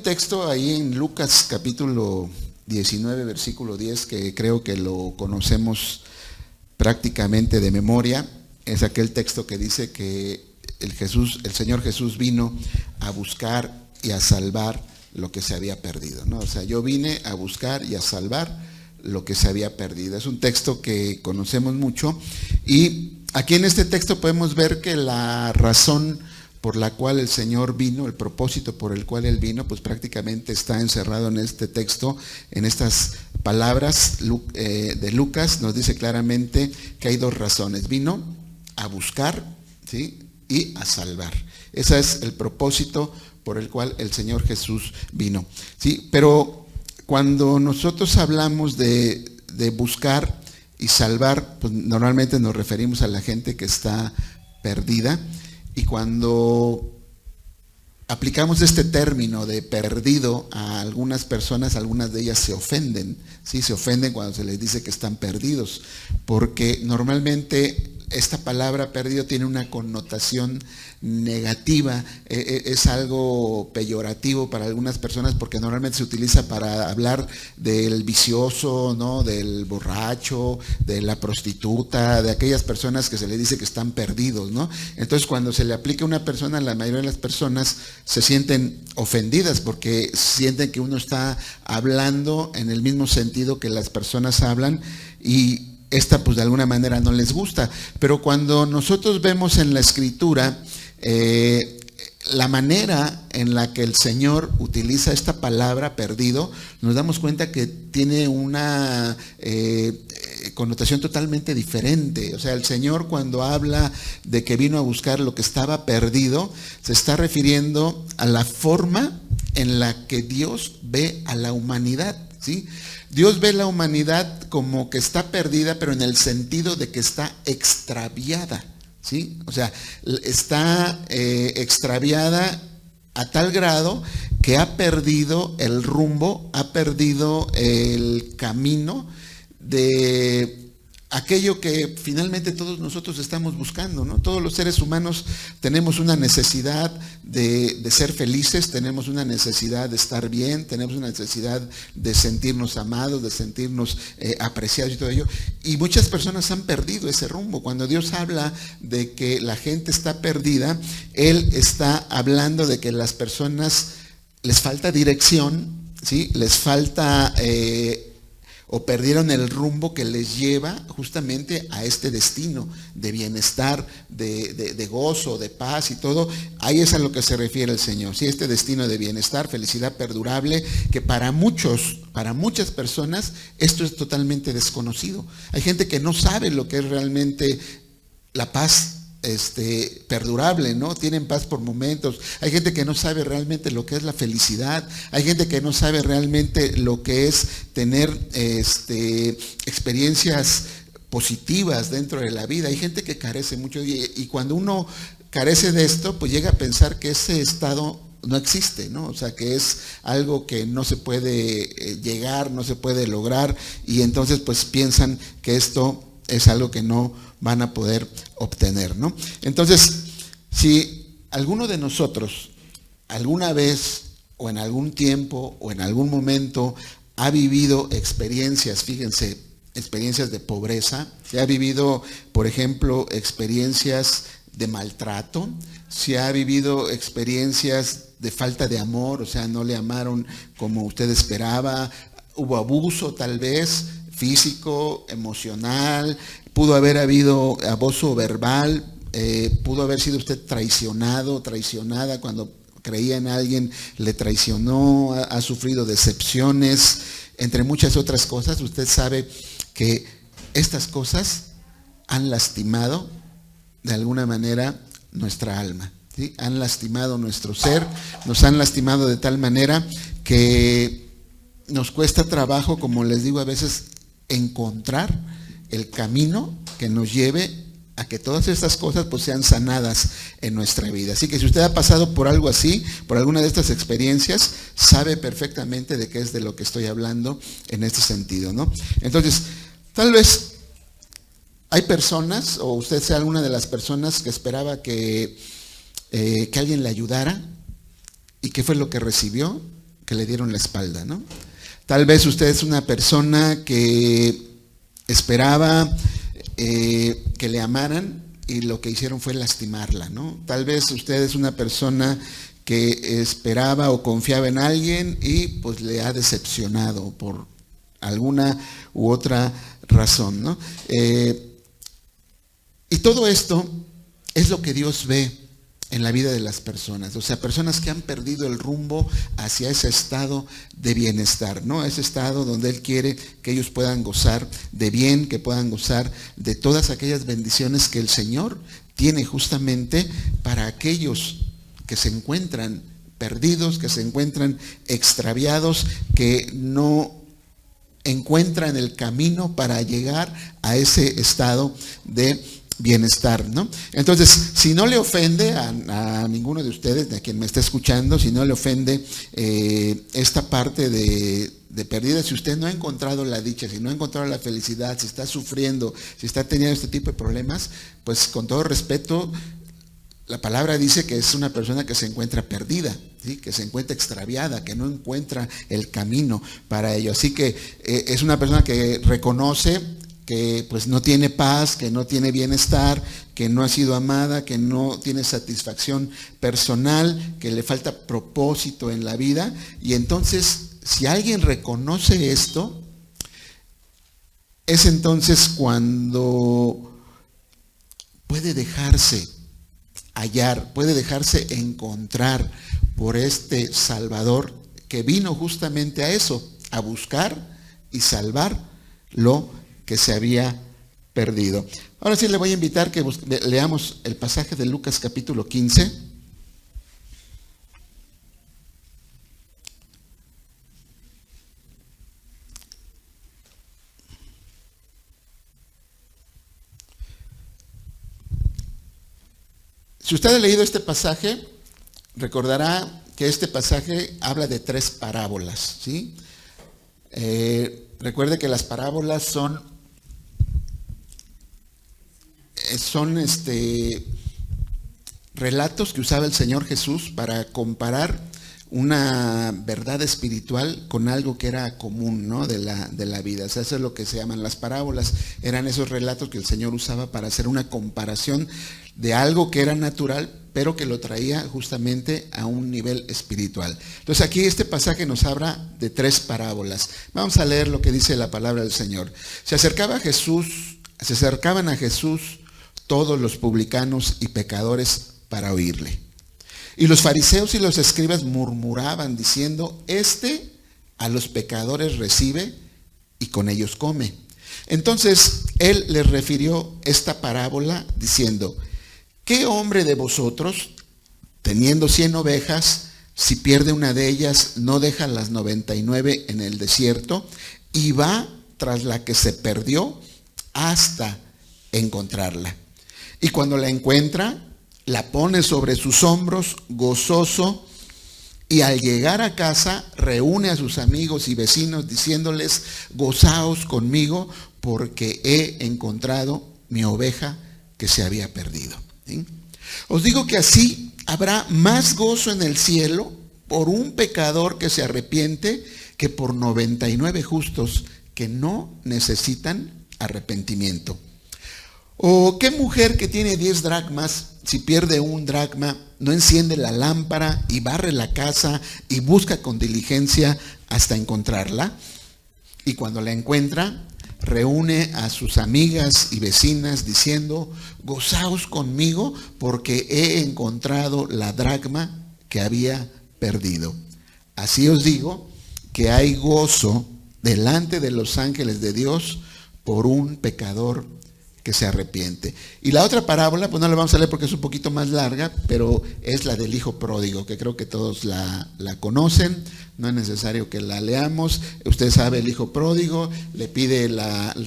texto ahí en Lucas capítulo 19, versículo 10, que creo que lo conocemos prácticamente de memoria. Es aquel texto que dice que el Señor Jesús vino a buscar y a salvar lo que se había perdido, ¿no? O sea, yo vine a buscar y a salvar lo que se había perdido. Es un texto que conocemos mucho, y aquí en este texto podemos ver que la razón por la cual el Señor vino, el propósito por el cual Él vino, pues prácticamente está encerrado en este texto, en estas palabras de Lucas. Nos dice claramente que hay dos razones: vino a buscar, ¿sí?, y a salvar. Ese es el propósito por el cual el Señor Jesús vino, ¿sí? Pero cuando nosotros hablamos de buscar y salvar, pues normalmente nos referimos a la gente que está perdida. Y cuando aplicamos este término de perdido a algunas personas, algunas de ellas se ofenden, ¿sí? Se ofenden cuando se les dice que están perdidos, porque normalmente esta palabra perdido tiene una connotación negativa, es algo peyorativo para algunas personas, porque normalmente se utiliza para hablar del vicioso, ¿no?, del borracho, de la prostituta, de aquellas personas que se les dice que están perdidos, ¿no? Entonces, cuando se le aplica a una persona, la mayoría de las personas se sienten ofendidas porque sienten que uno está hablando en el mismo sentido que las personas hablan, y esta pues de alguna manera no les gusta. Pero cuando nosotros vemos en la Escritura la manera en la que el Señor utiliza esta palabra perdido, nos damos cuenta que tiene una connotación totalmente diferente. O sea, el Señor, cuando habla de que vino a buscar lo que estaba perdido, se está refiriendo a la forma en la que Dios ve a la humanidad, ¿sí? Dios ve la humanidad como que está perdida, pero en el sentido de que está extraviada, ¿sí? O sea, está extraviada a tal grado que ha perdido el rumbo, ha perdido el camino de aquello que finalmente todos nosotros estamos buscando, ¿no? Todos los seres humanos tenemos una necesidad de ser felices, tenemos una necesidad de estar bien, tenemos una necesidad de sentirnos amados, de sentirnos apreciados y todo ello. Y muchas personas han perdido ese rumbo. Cuando Dios habla de que la gente está perdida, Él está hablando de que las personas les falta dirección, ¿sí? Les falta o perdieron el rumbo que les lleva justamente a este destino de bienestar, de gozo, de paz y todo. Ahí es a lo que se refiere el Señor, ¿sí? Este destino de bienestar, felicidad perdurable, que para muchas personas esto es totalmente desconocido. Hay gente que no sabe lo que es realmente la paz perdurable, ¿no? Tienen paz por momentos. Hay gente que no sabe realmente lo que es la felicidad. Hay gente que no sabe realmente lo que es tener experiencias positivas dentro de la vida. Hay gente que carece mucho, y cuando uno carece de esto, pues llega a pensar que ese estado no existe, ¿no? O sea, que es algo que no se puede llegar, no se puede lograr, y entonces pues piensan que esto es algo que no van a poder obtener, ¿no? Entonces, si alguno de nosotros alguna vez o en algún tiempo o en algún momento ha vivido experiencias, fíjense, experiencias de pobreza, si ha vivido, por ejemplo, experiencias de maltrato, si ha vivido experiencias de falta de amor, o sea, no le amaron como usted esperaba, hubo abuso tal vez, físico, emocional, pudo haber habido abuso verbal, pudo haber sido usted traicionado, traicionada, cuando creía en alguien le traicionó, ha sufrido decepciones, entre muchas otras cosas. Usted sabe que estas cosas han lastimado de alguna manera nuestra alma, ¿sí? Han lastimado nuestro ser, nos han lastimado de tal manera que nos cuesta trabajo, como les digo, a veces encontrar el camino que nos lleve a que todas estas cosas pues sean sanadas en nuestra vida. Así que si usted ha pasado por algo así, por alguna de estas experiencias, sabe perfectamente de qué es de lo que estoy hablando en este sentido, ¿no? Entonces, tal vez hay personas, o usted sea alguna de las personas que esperaba que alguien le ayudara. ¿Y qué fue lo que recibió? que le dieron la espalda, ¿no? Tal vez usted es una persona que esperaba que le amaran y lo que hicieron fue lastimarla, ¿no? Tal vez usted es una persona que esperaba o confiaba en alguien y pues le ha decepcionado por alguna u otra razón, ¿no? Y todo esto es lo que Dios ve en la vida de las personas, o sea, personas que han perdido el rumbo hacia ese estado de bienestar, ¿no? Ese estado donde Él quiere que ellos puedan gozar de bien, que puedan gozar de todas aquellas bendiciones que el Señor tiene justamente para aquellos que se encuentran perdidos, que se encuentran extraviados, que no encuentran el camino para llegar a ese estado de bienestar, ¿no? Entonces, si no le ofende a ninguno de ustedes, a quien me está escuchando, si no le ofende esta parte de pérdida, si usted no ha encontrado la dicha, si no ha encontrado la felicidad, si está sufriendo, si está teniendo este tipo de problemas, pues con todo respeto, la palabra dice que es una persona que se encuentra perdida, ¿sí? Que se encuentra extraviada, que no encuentra el camino para ello. Así que es una persona que reconoce que pues no tiene paz, que no tiene bienestar, que no ha sido amada, que no tiene satisfacción personal, que le falta propósito en la vida. Y entonces, si alguien reconoce esto, es entonces cuando puede dejarse hallar, puede dejarse encontrar por este Salvador que vino justamente a eso, a buscar y salvar lo que se había perdido. Ahora sí le voy a invitar que leamos el pasaje de Lucas capítulo 15. Si usted ha leído este pasaje, recordará que este pasaje habla de 3 parábolas, ¿sí? Recuerde que las parábolas son relatos que usaba el Señor Jesús para comparar una verdad espiritual con algo que era común, ¿no? de la vida. O sea, eso es lo que se llaman las parábolas. Eran esos relatos que el Señor usaba para hacer una comparación de algo que era natural, pero que lo traía justamente a un nivel espiritual. Entonces aquí este pasaje nos habla de 3 parábolas. Vamos a leer lo que dice la palabra del Señor. Se acercaban a Jesús todos los publicanos y pecadores para oírle. Y los fariseos y los escribas murmuraban diciendo, este a los pecadores recibe y con ellos come. Entonces él les refirió esta parábola diciendo, ¿qué hombre de vosotros, teniendo 100 ovejas, si pierde una de ellas, no deja las 99 en el desierto y va tras la que se perdió hasta encontrarla? Y cuando la encuentra, la pone sobre sus hombros gozoso y al llegar a casa reúne a sus amigos y vecinos diciéndoles, gozaos conmigo porque he encontrado mi oveja que se había perdido. ¿Sí? Os digo que así habrá más gozo en el cielo por un pecador que se arrepiente que por 99 justos que no necesitan arrepentimiento. ¿O qué mujer que tiene 10 dracmas, si pierde un dracma, no enciende la lámpara y barre la casa y busca con diligencia hasta encontrarla? Y cuando la encuentra, reúne a sus amigas y vecinas diciendo, gozaos conmigo porque he encontrado la dracma que había perdido. Así os digo que hay gozo delante de los ángeles de Dios por un pecador que se arrepiente. Y la otra parábola, pues no la vamos a leer porque es un poquito más larga, pero es la del hijo pródigo, que creo que todos la conocen, no es necesario que la leamos. Usted sabe, el hijo pródigo le pide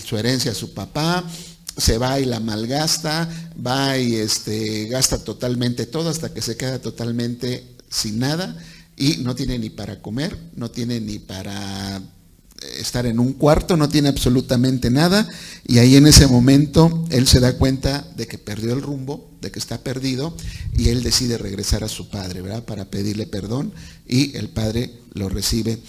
su herencia a su papá, se va y la malgasta, va y gasta totalmente todo hasta que se queda totalmente sin nada y no tiene ni para comer, no tiene ni para estar en un cuarto, no tiene absolutamente nada, y ahí en ese momento él se da cuenta de que perdió el rumbo, de que está perdido, y él decide regresar a su padre, ¿verdad? Para pedirle perdón, y el padre lo recibe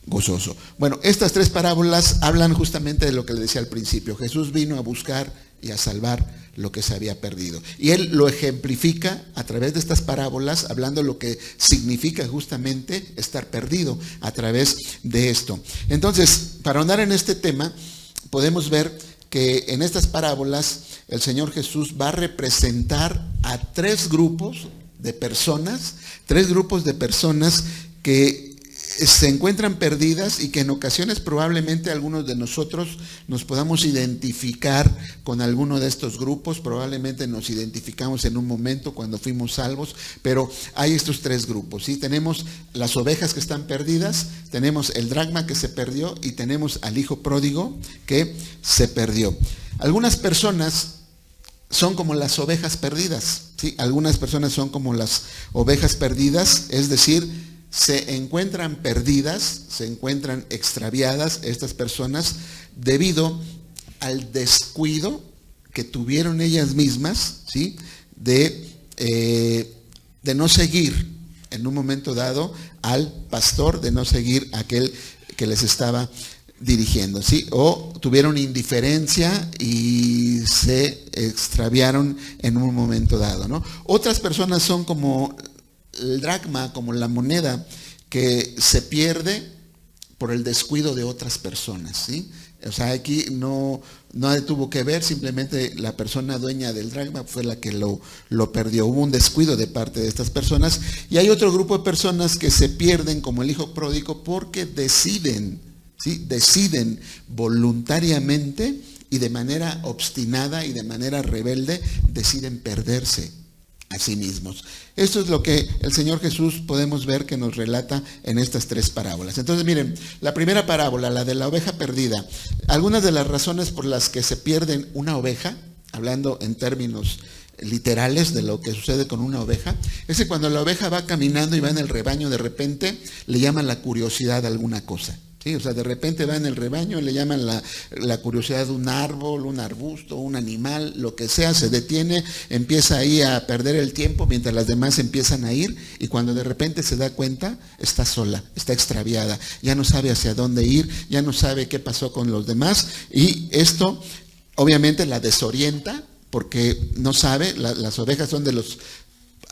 gozoso. Bueno, estas tres parábolas hablan justamente de lo que le decía al principio. Jesús vino a buscar y a salvar lo que se había perdido. Y él lo ejemplifica a través de estas parábolas, hablando lo que significa justamente estar perdido a través de esto. Entonces, para ahondar en este tema, podemos ver que en estas parábolas el Señor Jesús va a representar a tres grupos de personas que se encuentran perdidas y que en ocasiones probablemente algunos de nosotros nos podamos identificar con alguno de estos grupos. Probablemente nos identificamos en un momento cuando fuimos salvos, pero hay estos tres grupos, ¿sí? Tenemos las ovejas que están perdidas, tenemos el dracma que se perdió y tenemos al hijo pródigo que se perdió. Algunas personas son como las ovejas perdidas, ¿sí? Algunas personas son como las ovejas perdidas, es decir, se encuentran perdidas, se encuentran extraviadas estas personas debido al descuido que tuvieron ellas mismas, ¿sí? de no seguir en un momento dado al pastor, de no seguir a aquel que les estaba dirigiendo, ¿sí? O tuvieron indiferencia y se extraviaron en un momento dado, ¿no? Otras personas son como el dracma, como la moneda que se pierde por el descuido de otras personas, ¿sí? O sea, aquí no tuvo que ver, simplemente la persona dueña del dracma fue la que lo perdió. Hubo un descuido de parte de estas personas. Y hay otro grupo de personas que se pierden, como el hijo pródigo, porque deciden, ¿sí? Deciden voluntariamente y de manera obstinada y de manera rebelde, deciden perderse a sí mismos. Esto es lo que el Señor Jesús podemos ver que nos relata en estas tres parábolas. Entonces miren, la primera parábola, la de la oveja perdida, algunas de las razones por las que se pierden una oveja, hablando en términos literales de lo que sucede con una oveja, es que cuando la oveja va caminando y va en el rebaño, de repente le llaman la curiosidad a alguna cosa. Sí, o sea, de repente va en el rebaño, le llaman la curiosidad de un árbol, un arbusto, un animal, lo que sea, se detiene, empieza ahí a perder el tiempo mientras las demás empiezan a ir, y cuando de repente se da cuenta, está sola, está extraviada, ya no sabe hacia dónde ir, ya no sabe qué pasó con los demás, y esto obviamente la desorienta porque no sabe. Las ovejas son de los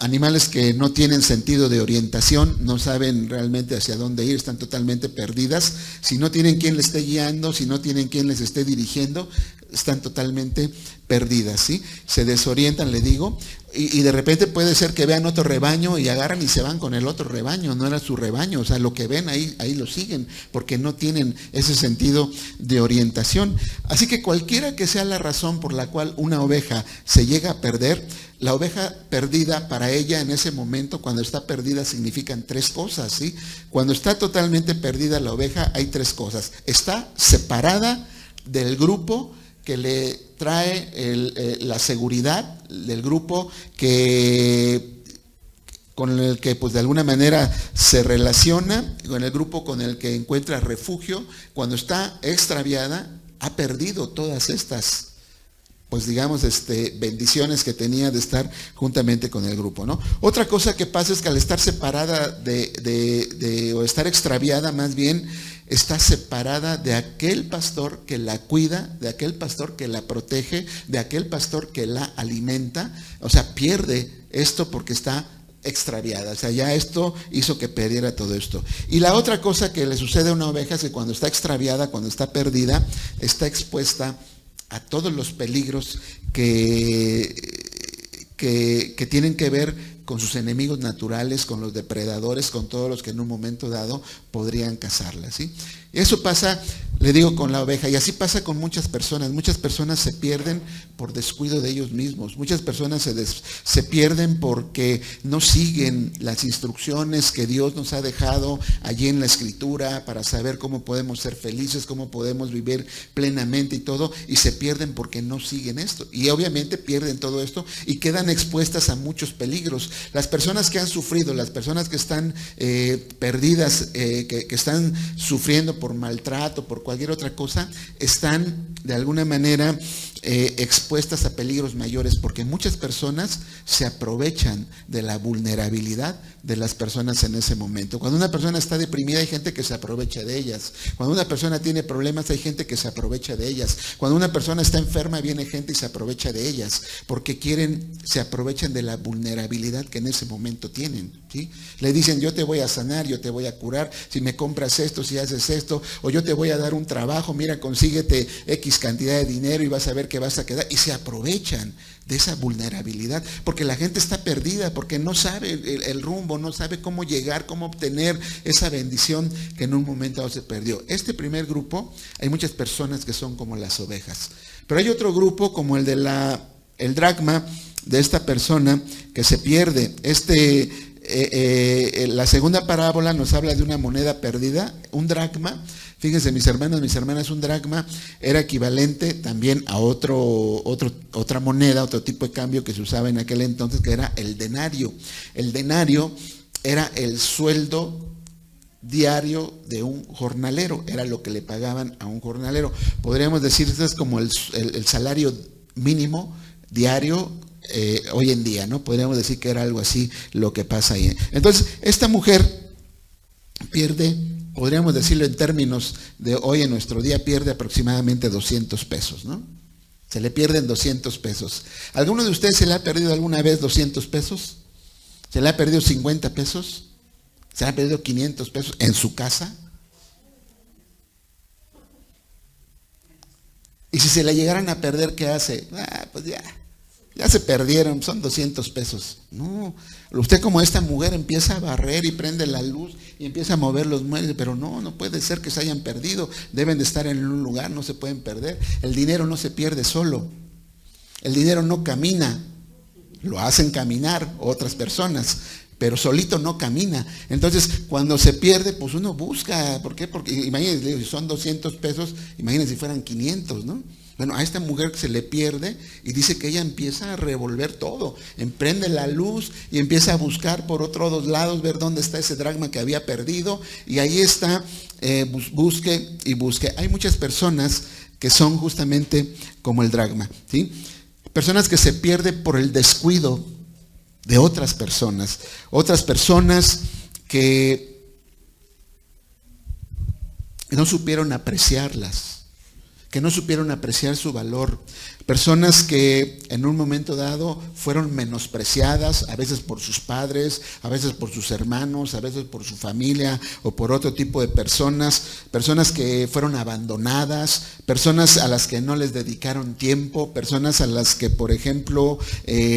animales que no tienen sentido de orientación, no saben realmente hacia dónde ir, están totalmente perdidas. Si no tienen quien les esté guiando, si no tienen quien les esté dirigiendo, están totalmente perdidas, ¿sí? Se desorientan, le digo, y de repente puede ser que vean otro rebaño y agarran y se van con el otro rebaño, no era su rebaño, o sea, lo que ven ahí lo siguen, porque no tienen ese sentido de orientación. Así que cualquiera que sea la razón por la cual una oveja se llega a perder, la oveja perdida para ella en ese momento, cuando está perdida, significan tres cosas, ¿sí? Cuando está totalmente perdida la oveja, hay tres cosas. Está separada del grupo que le trae la seguridad, del grupo con el que pues de alguna manera se relaciona, con el grupo con el que encuentra refugio. Cuando está extraviada, ha perdido todas estas, pues digamos, bendiciones que tenía de estar juntamente con el grupo, ¿no? Otra cosa que pasa es que al estar separada o estar extraviada, más bien, está separada de aquel pastor que la cuida, de aquel pastor que la protege, de aquel pastor que la alimenta. O sea, pierde esto porque está extraviada. O sea, ya esto hizo que perdiera todo esto. Y la otra cosa que le sucede a una oveja es que cuando está extraviada, cuando está perdida, está expuesta a todos los peligros que tienen que ver con sus enemigos naturales, con los depredadores, con todos los que en un momento dado podrían cazarla, ¿sí? Eso pasa, le digo, con la oveja, y así pasa con muchas personas. Muchas personas se pierden por descuido de ellos mismos. Muchas personas se pierden porque no siguen las instrucciones que Dios nos ha dejado allí en la Escritura para saber cómo podemos ser felices, cómo podemos vivir plenamente y todo, y se pierden porque no siguen esto. Y obviamente pierden todo esto y quedan expuestas a muchos peligros. Las personas que han sufrido, las personas que están perdidas, que están sufriendo por maltrato, por cualquier otra cosa, están de alguna manera expuestas a peligros mayores, porque muchas personas se aprovechan de la vulnerabilidad de las personas en ese momento. Cuando una persona está deprimida, hay gente que se aprovecha de ellas. Cuando una persona tiene problemas, hay gente que se aprovecha de ellas. Cuando una persona está enferma, viene gente y se aprovecha de ellas, porque se aprovechan de la vulnerabilidad que en ese momento tienen, ¿sí? Le dicen, yo te voy a sanar, yo te voy a curar, si me compras esto, si haces esto, o yo te voy a dar un trabajo, mira, consíguete X cantidad de dinero y vas a ver que vas a quedar. Y se aprovechan de esa vulnerabilidad, porque la gente está perdida, porque no sabe el rumbo, no sabe cómo llegar, cómo obtener esa bendición que en un momento dado se perdió. Este primer grupo, hay muchas personas que son como las ovejas, pero hay otro grupo como el de el dracma de esta persona que se pierde. La segunda parábola nos habla de una moneda perdida, un dracma. Fíjense, mis hermanos, mis hermanas, un dracma era equivalente también a otra moneda, otro tipo de cambio que se usaba en aquel entonces, que era el denario. El denario era el sueldo diario de un jornalero, era lo que le pagaban a un jornalero. Podríamos decir, esto es como el salario mínimo diario hoy en día, ¿no? Podríamos decir que era algo así lo que pasa ahí. Entonces, esta mujer pierde, podríamos decirlo en términos de hoy en nuestro día, pierde aproximadamente 200 pesos, ¿no? Se le pierden 200 pesos. ¿Alguno de ustedes se le ha perdido alguna vez 200 pesos? ¿Se le ha perdido 50 pesos? ¿Se le ha perdido 500 pesos en su casa? Y si se le llegaran a perder, ¿qué hace? Pues ya se perdieron, son 200 pesos. No, usted como esta mujer empieza a barrer y prende la luz y empieza a mover los muebles, pero no puede ser que se hayan perdido, deben de estar en un lugar, no se pueden perder. El dinero no se pierde solo, el dinero no camina, lo hacen caminar otras personas, pero solito no camina. Entonces, cuando se pierde, pues uno busca. ¿Por qué? Porque imagínense, si son 200 pesos, imagínense si fueran 500, ¿no? Bueno, a esta mujer se le pierde y dice que ella empieza a revolver todo, emprende la luz y empieza a buscar por otros lados, ver dónde está ese dracma que había perdido, y ahí está, busque y busque. Hay muchas personas que son justamente como el dracma, ¿sí? Personas que se pierden por el descuido de otras personas que no supieron apreciarlas, que no supieron apreciar su valor, personas que en un momento dado fueron menospreciadas, a veces por sus padres, a veces por sus hermanos, a veces por su familia o por otro tipo de personas que fueron abandonadas, personas a las que no les dedicaron tiempo, personas a las que, por ejemplo,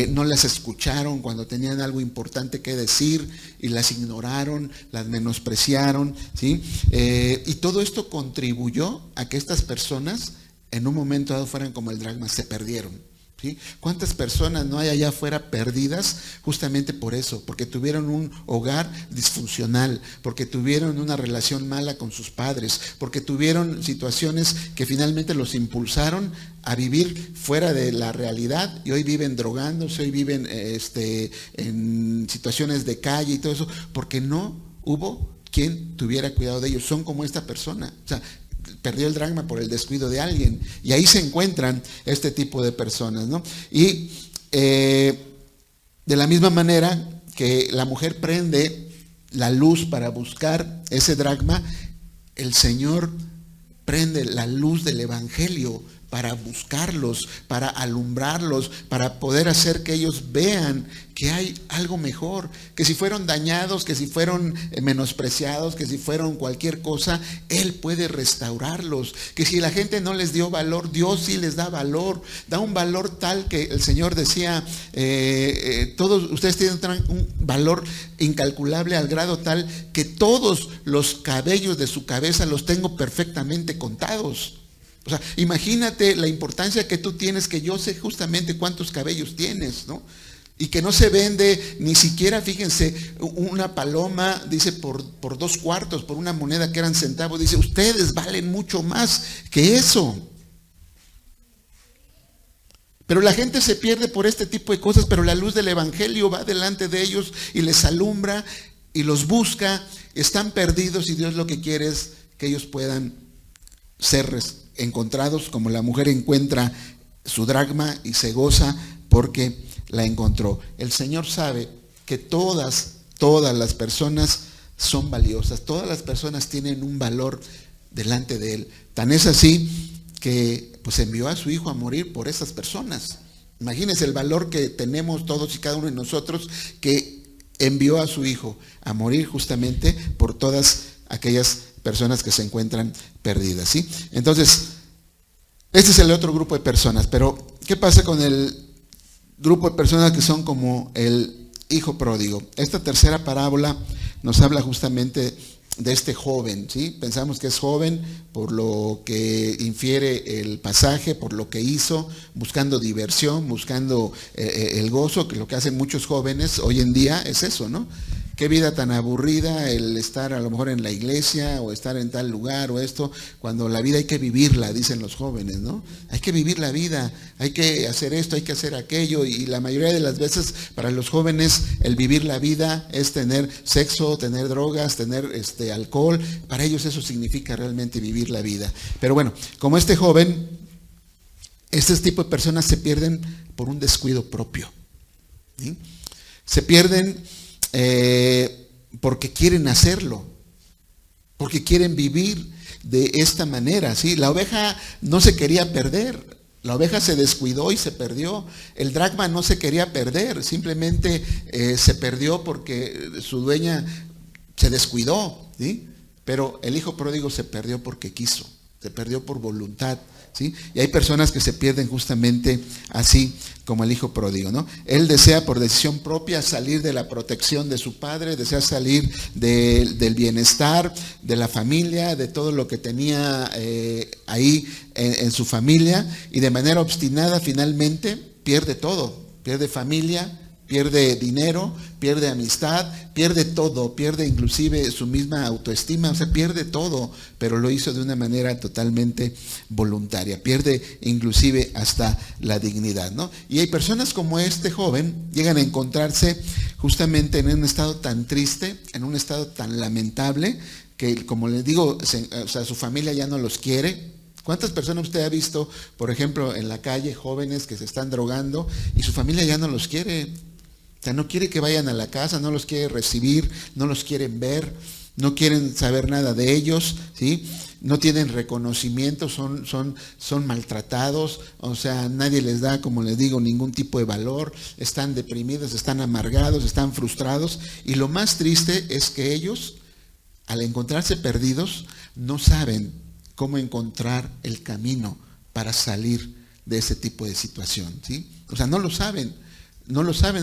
no las escucharon cuando tenían algo importante que decir y las ignoraron, las menospreciaron, ¿sí? Y todo esto contribuyó a que estas personas en un momento dado fueran como el dracma, se perdieron, ¿sí? ¿Cuántas personas no hay allá afuera perdidas justamente por eso? Porque tuvieron un hogar disfuncional, porque tuvieron una relación mala con sus padres, porque tuvieron situaciones que finalmente los impulsaron a vivir fuera de la realidad, y hoy viven drogándose, hoy viven en situaciones de calle y todo eso, porque no hubo quien tuviera cuidado de ellos. Son como esta persona, o sea, perdió el dracma por el descuido de alguien, y ahí se encuentran este tipo de personas, ¿no? Y de la misma manera que la mujer prende la luz para buscar ese dracma, el Señor prende la luz del Evangelio para buscarlos, para alumbrarlos, para poder hacer que ellos vean que hay algo mejor, que si fueron dañados, que si fueron menospreciados, que si fueron cualquier cosa, Él puede restaurarlos, que si la gente no les dio valor, Dios sí les da valor, da un valor tal que el Señor decía, todos ustedes tienen un valor incalculable al grado tal que todos los cabellos de su cabeza los tengo perfectamente contados. O sea, imagínate la importancia que tú tienes, que yo sé justamente cuántos cabellos tienes, ¿no? Y que no se vende ni siquiera, fíjense, una paloma, dice, por 2 cuartos, por una moneda que eran centavos. Dice, ustedes valen mucho más que eso. Pero la gente se pierde por este tipo de cosas, pero la luz del Evangelio va delante de ellos y les alumbra y los busca. Están perdidos y Dios lo que quiere es que ellos puedan ser encontrados, como la mujer encuentra su dracma y se goza porque la encontró. El Señor sabe que todas las personas son valiosas, todas las personas tienen un valor delante de Él. Tan es así que pues envió a su Hijo a morir por esas personas. Imagínense el valor que tenemos todos y cada uno de nosotros, que envió a su Hijo a morir justamente por todas aquellas personas que se encuentran perdidas, ¿sí? Entonces, este es el otro grupo de personas, pero ¿qué pasa con el grupo de personas que son como el hijo pródigo? Esta tercera parábola nos habla justamente de este joven, ¿sí? Pensamos que es joven por lo que infiere el pasaje, por lo que hizo, buscando diversión, buscando el gozo, que lo que hacen muchos jóvenes hoy en día es eso, ¿no? Qué vida tan aburrida el estar a lo mejor en la iglesia o estar en tal lugar o esto, cuando la vida hay que vivirla, dicen los jóvenes, ¿no? Hay que vivir la vida, hay que hacer esto, hay que hacer aquello, y la mayoría de las veces para los jóvenes el vivir la vida es tener sexo, tener drogas, tener alcohol. Para ellos eso significa realmente vivir la vida. Pero bueno, como este joven, este tipo de personas se pierden por un descuido propio, ¿sí? Se pierden porque quieren hacerlo, porque quieren vivir de esta manera, ¿sí? La oveja no se quería perder, la oveja se descuidó y se perdió. El dracma no se quería perder, simplemente se perdió porque su dueña se descuidó, ¿sí? Pero el hijo pródigo se perdió porque quiso, se perdió por voluntad, ¿sí? Y hay personas que se pierden justamente así como el hijo pródigo, ¿no? Él desea por decisión propia salir de la protección de su padre, desea salir del bienestar, de la familia, de todo lo que tenía ahí en su familia, y de manera obstinada finalmente pierde todo, pierde familia, pierde dinero, pierde amistad, pierde todo, pierde inclusive su misma autoestima, o sea, pierde todo, pero lo hizo de una manera totalmente voluntaria, pierde inclusive hasta la dignidad, ¿no? Y hay personas como este joven, llegan a encontrarse justamente en un estado tan triste, en un estado tan lamentable, que como les digo, o sea, su familia ya no los quiere. ¿Cuántas personas usted ha visto, por ejemplo, en la calle, jóvenes que se están drogando y su familia ya no los quiere? O sea, no quiere que vayan a la casa, no los quiere recibir, no los quieren ver, no quieren saber nada de ellos, ¿sí? No tienen reconocimiento, son maltratados, o sea, nadie les da, como les digo, ningún tipo de valor, están deprimidos, están amargados, están frustrados, y lo más triste es que ellos, al encontrarse perdidos, no saben cómo encontrar el camino para salir de ese tipo de situación, ¿sí? O sea, no lo saben,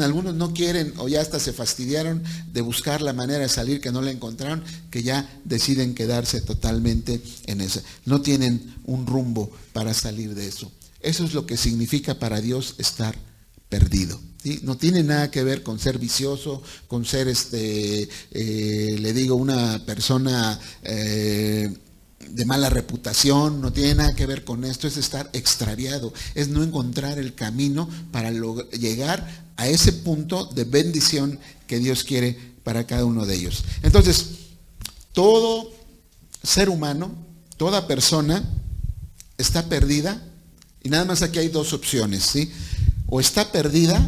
algunos no quieren o ya hasta se fastidiaron de buscar la manera de salir, que no la encontraron, que ya deciden quedarse totalmente en eso. No tienen un rumbo para salir de eso. Eso es lo que significa para Dios estar perdido, ¿sí? No tiene nada que ver con ser vicioso, con ser, le digo, una persona de mala reputación, no tiene nada que ver con esto, es estar extraviado, es no encontrar el camino para llegar a ese punto de bendición que Dios quiere para cada uno de ellos. Entonces, todo ser humano, toda persona está perdida, y nada más aquí hay dos opciones, ¿sí? O está perdida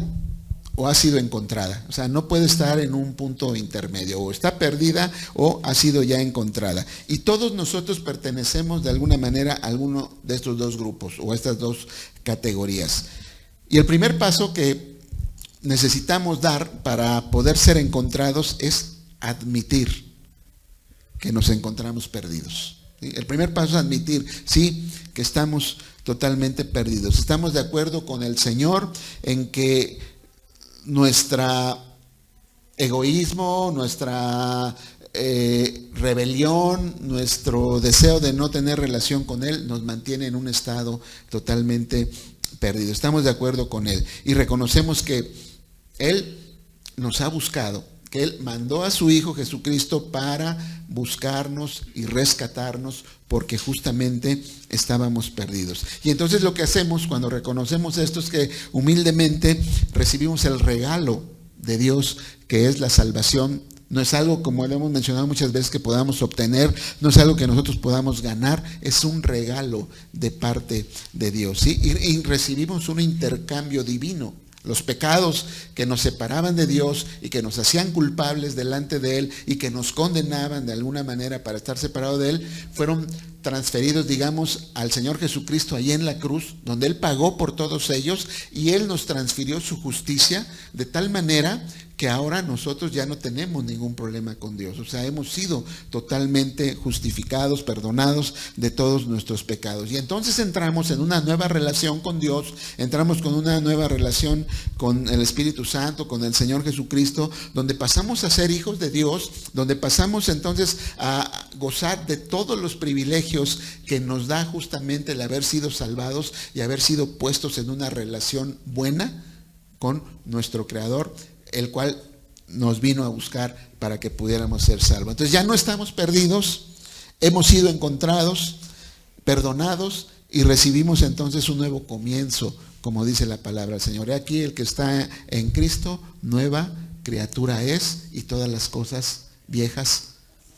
o ha sido encontrada. O sea, no puede estar en un punto intermedio, o está perdida o ha sido ya encontrada. Y todos nosotros pertenecemos de alguna manera a alguno de estos dos grupos o a estas dos categorías. Y el primer paso que necesitamos dar para poder ser encontrados es admitir que nos encontramos perdidos, ¿sí? El primer paso es admitir, sí, que estamos totalmente perdidos. Estamos de acuerdo con el Señor en que nuestra egoísmo, nuestra rebelión, nuestro deseo de no tener relación con Él nos mantiene en un estado totalmente perdido. Estamos de acuerdo con Él y reconocemos que Él nos ha buscado, que Él mandó a su Hijo Jesucristo para buscarnos y rescatarnos porque justamente estábamos perdidos. Y entonces lo que hacemos cuando reconocemos esto es que humildemente recibimos el regalo de Dios, que es la salvación No es algo, como lo hemos mencionado muchas veces, que podamos obtener, no es algo que nosotros podamos ganar, es un regalo de parte de Dios, ¿sí? Y recibimos un intercambio divino. Los pecados que nos separaban de Dios y que nos hacían culpables delante de Él y que nos condenaban de alguna manera para estar separados de Él, fueron transferidos, digamos, al Señor Jesucristo allí en la cruz, donde Él pagó por todos ellos y Él nos transfirió su justicia de tal manera que ahora nosotros ya no tenemos ningún problema con Dios. O sea, hemos sido totalmente justificados, perdonados de todos nuestros pecados. Y entonces entramos en una nueva relación con Dios, entramos con una nueva relación con el Espíritu Santo, con el Señor Jesucristo, donde pasamos a ser hijos de Dios, donde pasamos entonces a gozar de todos los privilegios que nos da justamente el haber sido salvados y haber sido puestos en una relación buena con nuestro Creador, el cual nos vino a buscar para que pudiéramos ser salvos. Entonces ya no estamos perdidos, hemos sido encontrados, perdonados y recibimos entonces un nuevo comienzo, como dice la palabra del Señor. He aquí el que está en Cristo, nueva criatura es, y todas las cosas viejas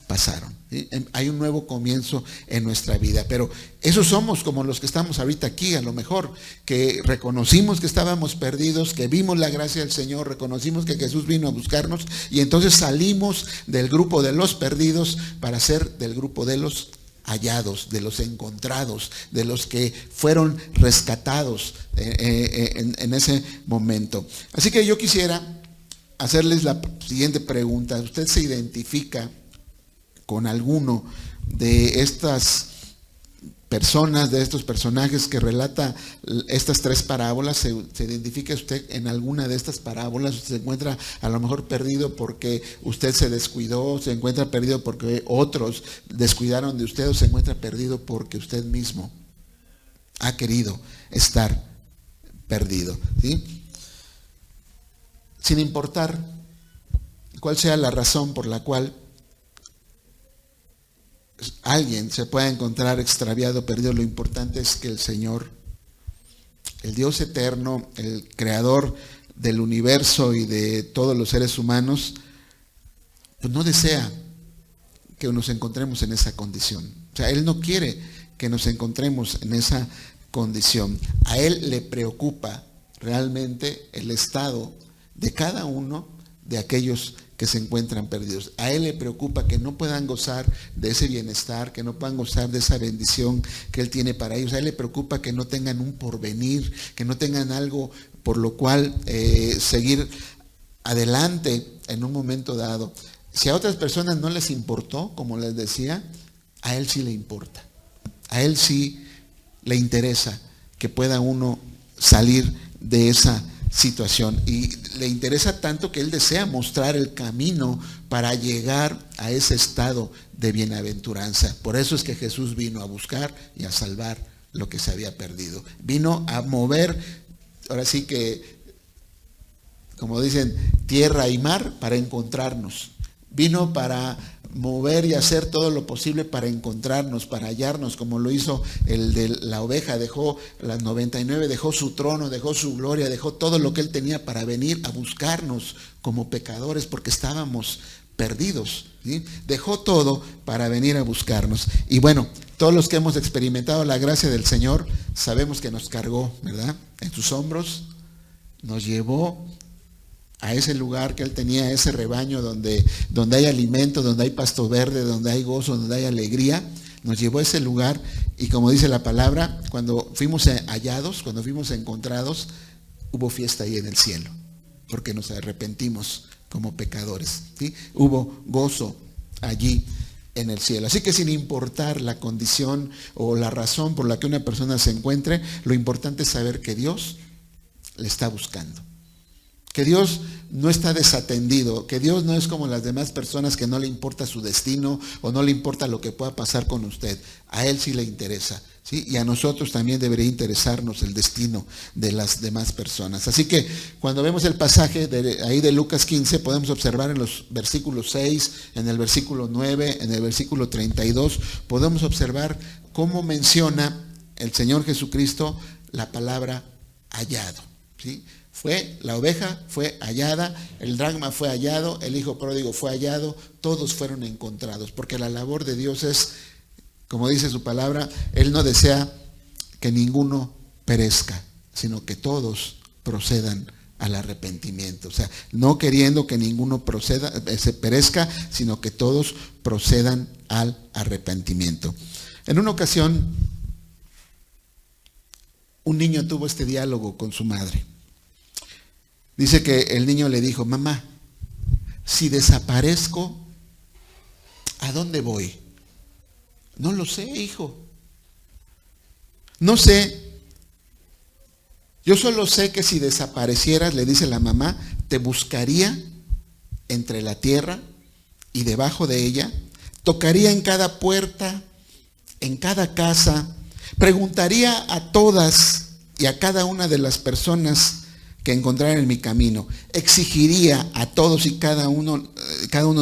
pasaron, ¿sí? Hay un nuevo comienzo en nuestra vida, pero esos somos como los que estamos ahorita aquí, a lo mejor, que reconocimos que estábamos perdidos, que vimos la gracia del Señor, reconocimos que Jesús vino a buscarnos y entonces salimos del grupo de los perdidos para ser del grupo de los hallados, de los encontrados, de los que fueron rescatados en ese momento. Así que yo quisiera hacerles la siguiente pregunta. ¿Usted se identifica con alguno de estas personas, de estos personajes que relata estas tres parábolas? ¿Se identifica usted en alguna de estas parábolas? ¿Usted se encuentra a lo mejor perdido porque usted se descuidó? ¿Se encuentra perdido porque otros descuidaron de usted? ¿O se encuentra perdido porque usted mismo ha querido estar perdido? ¿Sí? Sin importar cuál sea la razón por la cual alguien se pueda encontrar extraviado, perdido, lo importante es que el Señor, el Dios eterno, el creador del universo y de todos los seres humanos, pues no desea que nos encontremos en esa condición. O sea, Él no quiere que nos encontremos en esa condición. A Él le preocupa realmente el estado de cada uno de aquellos que se encuentran perdidos. A Él le preocupa que no puedan gozar de ese bienestar, que no puedan gozar de esa bendición que Él tiene para ellos. A Él le preocupa que no tengan un porvenir, que no tengan algo por lo cual seguir adelante en un momento dado. Si a otras personas no les importó, como les decía, a Él sí le importa. A Él sí le interesa que pueda uno salir de esa situación, y le interesa tanto que Él desea mostrar el camino para llegar a ese estado de bienaventuranza. Por eso es que Jesús vino a buscar y a salvar lo que se había perdido. Vino a mover, ahora sí que, como dicen, tierra y mar para encontrarnos. Vino para mover y hacer todo lo posible para encontrarnos, para hallarnos, como lo hizo el de la oveja. Dejó las 99, dejó su trono, dejó su gloria, dejó todo lo que Él tenía para venir a buscarnos como pecadores, porque estábamos perdidos, ¿sí? Dejó todo para venir a buscarnos. Y bueno, todos los que hemos experimentado la gracia del Señor, sabemos que nos cargó, ¿verdad? En sus hombros, nos llevó a ese lugar que Él tenía, ese rebaño donde hay alimento, donde hay pasto verde, donde hay gozo, donde hay alegría. Nos llevó a ese lugar, y como dice la palabra, cuando fuimos hallados, cuando fuimos encontrados, hubo fiesta ahí en el cielo, porque nos arrepentimos como pecadores, ¿sí? Hubo gozo allí en el cielo. Así que sin importar la condición o la razón por la que una persona se encuentre, lo importante es saber que Dios le está buscando. Que Dios no está desatendido, que Dios no es como las demás personas que no le importa su destino o no le importa lo que pueda pasar con usted. A Él sí le interesa, ¿sí? Y a nosotros también debería interesarnos el destino de las demás personas. Así que cuando vemos el pasaje ahí de Lucas 15, podemos observar en los versículos 6, en el versículo 9, en el versículo 32, podemos observar cómo menciona el Señor Jesucristo la palabra hallado, ¿sí? La oveja fue hallada, el dracma fue hallado, el hijo pródigo fue hallado, todos fueron encontrados, porque la labor de Dios es, como dice su palabra, Él no desea que ninguno perezca, sino que todos procedan al arrepentimiento. O sea, no queriendo que ninguno se perezca, sino que todos procedan al arrepentimiento. En una ocasión, un niño tuvo este diálogo con su madre. Dice que el niño le dijo: mamá, si desaparezco, ¿a dónde voy? No lo sé, hijo. No sé. Yo solo sé que si desaparecieras, le dice la mamá, te buscaría entre la tierra y debajo de ella, tocaría en cada puerta, en cada casa, preguntaría a todas y a cada una de las personas que encontrara en mi camino, exigiría a todos y cada uno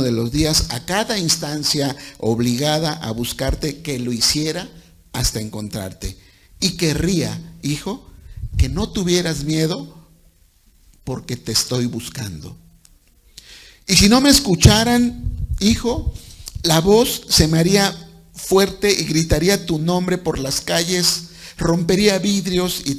de los días, a cada instancia obligada a buscarte, que lo hiciera hasta encontrarte. Y querría, hijo, que no tuvieras miedo, porque te estoy buscando. Y si no me escucharan, hijo, la voz se me haría fuerte y gritaría tu nombre por las calles, rompería vidrios y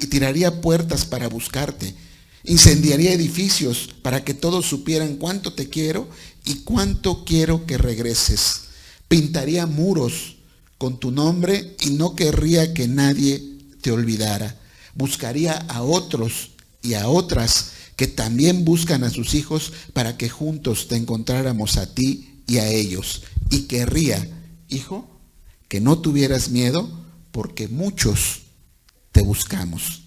tiraría puertas para buscarte, incendiaría edificios para que todos supieran cuánto te quiero y cuánto quiero que regreses. Pintaría muros con tu nombre y no querría que nadie te olvidara. Buscaría a otros y a otras que también buscan a sus hijos para que juntos te encontráramos a ti y a ellos. Y querría, hijo, que no tuvieras miedo, porque muchos te buscamos.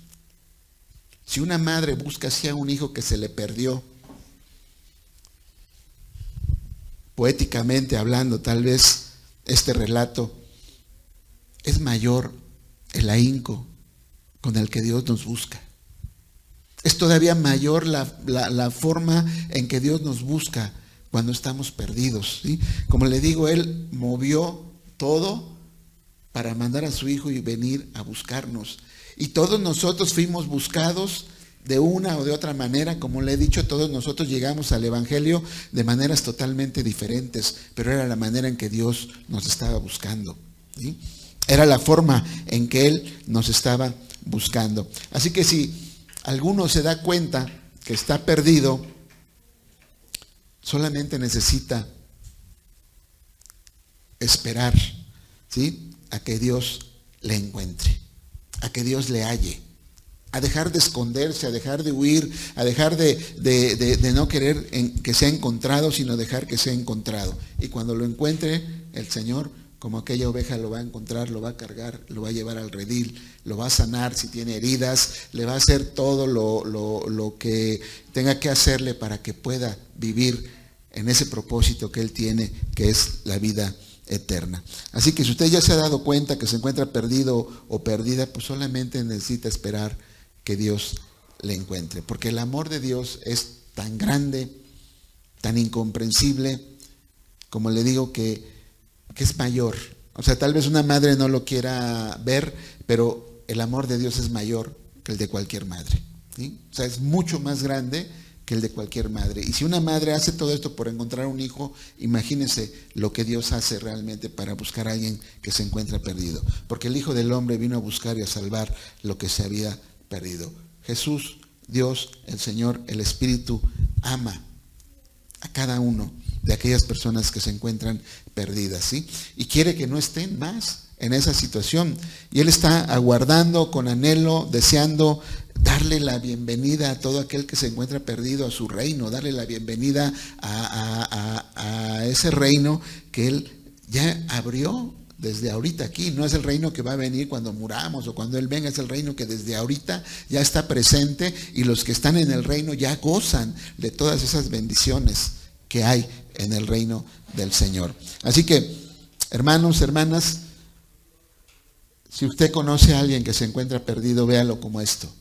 Si una madre busca así a un hijo que se le perdió, poéticamente hablando, tal vez este relato es mayor el ahínco con el que Dios nos busca. Es todavía mayor la forma en que Dios nos busca cuando estamos perdidos, ¿sí? Como le digo, Él movió todo para mandar a su Hijo y venir a buscarnos. Y todos nosotros fuimos buscados de una o de otra manera. Como le he dicho, todos nosotros llegamos al Evangelio de maneras totalmente diferentes, pero era la manera en que Dios nos estaba buscando, ¿sí? Era la forma en que Él nos estaba buscando. Así que si alguno se da cuenta que está perdido, solamente necesita esperar, ¿sí?, a que Dios le encuentre, a que Dios le halle, a dejar de esconderse, a dejar de huir, a dejar de no querer que sea encontrado, sino dejar que sea encontrado. Y cuando lo encuentre, el Señor, como aquella oveja, lo va a encontrar, lo va a cargar, lo va a llevar al redil, lo va a sanar si tiene heridas, le va a hacer todo lo que tenga que hacerle para que pueda vivir en ese propósito que Él tiene, que es la vida eterna. Así que si usted ya se ha dado cuenta que se encuentra perdido o perdida, pues solamente necesita esperar que Dios le encuentre, porque el amor de Dios es tan grande, tan incomprensible, como le digo, que es mayor. O sea, tal vez una madre no lo quiera ver, pero el amor de Dios es mayor que el de cualquier madre, ¿sí? O sea, es mucho más grande que el de cualquier madre. Y si una madre hace todo esto por encontrar un hijo, imagínense lo que Dios hace realmente para buscar a alguien que se encuentra perdido. Porque el Hijo del Hombre vino a buscar y a salvar lo que se había perdido. Jesús, Dios, el Señor, el Espíritu, ama a cada uno de aquellas personas que se encuentran perdidas, ¿sí? Y quiere que no estén más en esa situación. Y Él está aguardando con anhelo, deseando darle la bienvenida a todo aquel que se encuentra perdido a su reino, darle la bienvenida a ese reino que Él ya abrió desde ahorita aquí. No es el reino que va a venir cuando muramos o cuando Él venga, es el reino que desde ahorita ya está presente, y los que están en el reino ya gozan de todas esas bendiciones que hay en el reino del Señor. Así que, hermanos, hermanas, si usted conoce a alguien que se encuentra perdido, véalo como esto.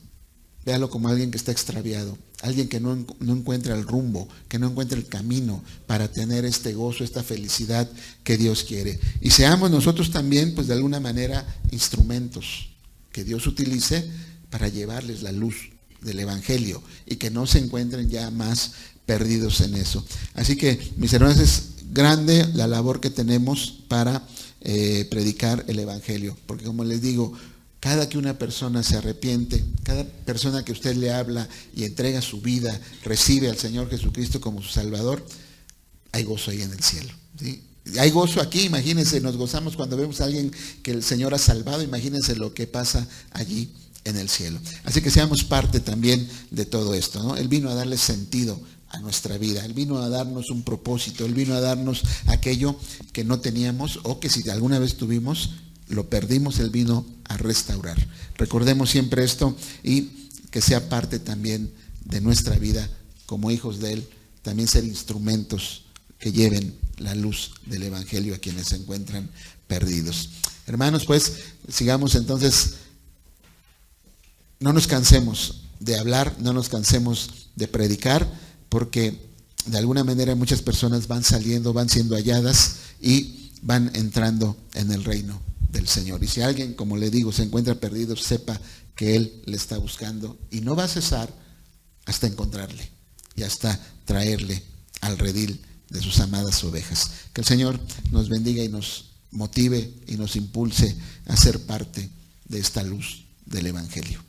Véalo como alguien que está extraviado, alguien que no encuentra el rumbo, que no encuentra el camino para tener este gozo, esta felicidad que Dios quiere. Y seamos nosotros también, pues de alguna manera, instrumentos que Dios utilice para llevarles la luz del Evangelio y que no se encuentren ya más perdidos en eso. Así que, mis hermanos, es grande la labor que tenemos para predicar el Evangelio, porque como les digo, cada que una persona se arrepiente, cada persona que usted le habla y entrega su vida, recibe al Señor Jesucristo como su Salvador, hay gozo ahí en el cielo, ¿sí? Hay gozo aquí, imagínense, nos gozamos cuando vemos a alguien que el Señor ha salvado, imagínense lo que pasa allí en el cielo. Así que seamos parte también de todo esto, ¿no? Él vino a darle sentido a nuestra vida, Él vino a darnos un propósito, Él vino a darnos aquello que no teníamos o que si alguna vez tuvimos, lo perdimos, Él vino a restaurar. Recordemos siempre esto y que sea parte también de nuestra vida como hijos de Él, también ser instrumentos que lleven la luz del Evangelio a quienes se encuentran perdidos. Hermanos, pues sigamos entonces, no nos cansemos de hablar, no nos cansemos de predicar, porque de alguna manera muchas personas van saliendo, van siendo halladas y van entrando en el reino del Señor. Y si alguien, como le digo, se encuentra perdido, sepa que Él le está buscando y no va a cesar hasta encontrarle y hasta traerle al redil de sus amadas ovejas. Que el Señor nos bendiga y nos motive y nos impulse a ser parte de esta luz del Evangelio.